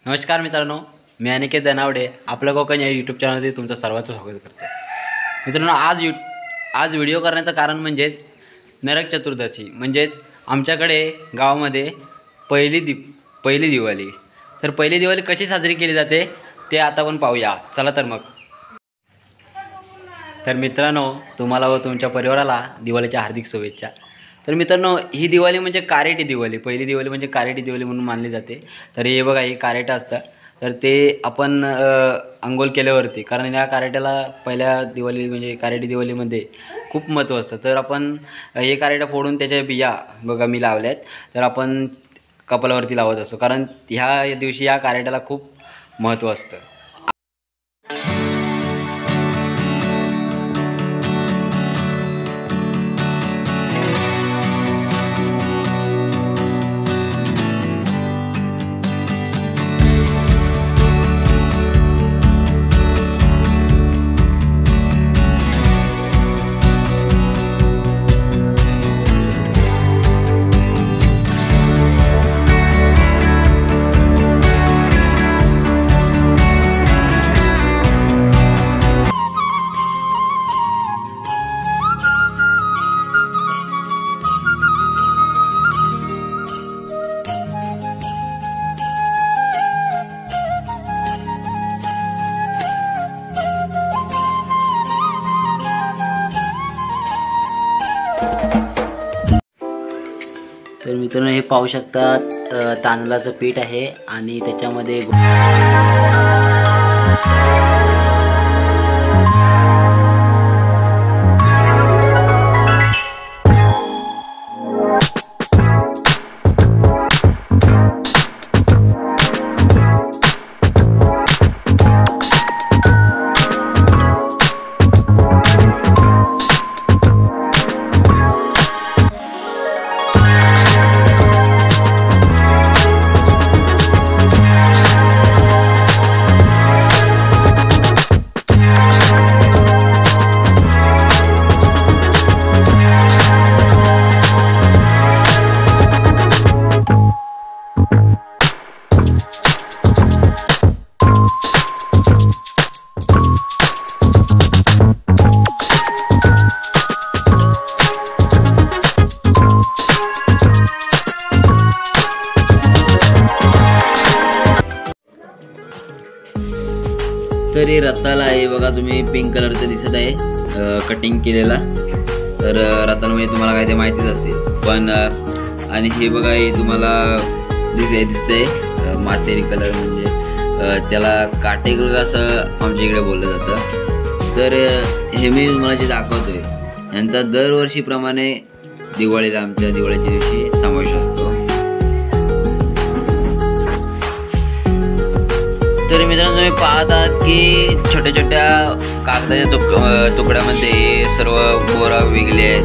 नमस्कार मित्रांनो, मी अनिकेत दनावडे आपलं कोकण या यूट्यूब चॅनलमध्ये तुमचं सर्वांचं स्वागत करतो। मित्रांनो, आज व्हिडिओ करण्याचं कारण म्हणजेच नरक चतुर्दशी म्हणजेच आमच्याकडे गावामध्ये पहिली दिवाळी। तर पहिली दिवाळी कशी साजरी केली जाते ते आता आपण पाहूया। चला तर मग। तर मित्रांनो, तुम्हाला व तुमच्या परिवाराला दिवाळीच्या हार्दिक शुभेच्छा। तर मित्रांनो, ही दिवाळी म्हणजे कारेटी दिवाळी, पहिली दिवाळी म्हणजे कारेटी दिवाळी म्हणून मानली जाते। तर हे बघा, हे कारेटा असतं, तर ते आपण अंघोळ केल्यावरती, कारण या कारेट्याला पहिल्या दिवाळी म्हणजे कारेटी दिवाळीमध्ये खूप महत्त्व असतं। तर आपण हे कारेटा फोडून त्याच्या बिया बघा मी लावल्यात, तर आपण कपालावरती लावत असतो, कारण ह्या दिवशी या कारेट्याला खूप महत्त्व असतं। तर मित्रांनो, हे पाहू शकतात, तांदळाचं पीठ आहे आणि त्याच्यामध्ये तर हे रताला आहे बघा, तुम्ही पिंक कलरचं दिसत आहे कटिंग केलेला। तर रताला तुम्हाला काय ते माहितीच असेल, पण आणि हे बघा, हे तुम्हाला दिसतंय मातेरी कलर, म्हणजे त्याला काटेकलर असं आमच्या इकडे बोललं जातं। तर हे मी तुम्हाला जे दाखवतोय यांचा दरवर्षीप्रमाणे दिवाळीला आमच्या दिवाळीच्या दिवशी समावेश असतो। तर मित्रांनो, तुम्ही पाहत आहात की छोट्या छोट्या कागदाच्या तुकड्यामध्ये सर्व बोरा विकले आहेत,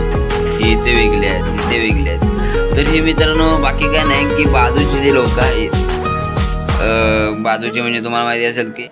इथे विकले आहेत, इथे विकले आहेत। तर हे मित्रांनो बाकी काय नाही की बाजूचे जे लोक आहेत, बाजूचे म्हणजे तुम्हाला माहिती असेल की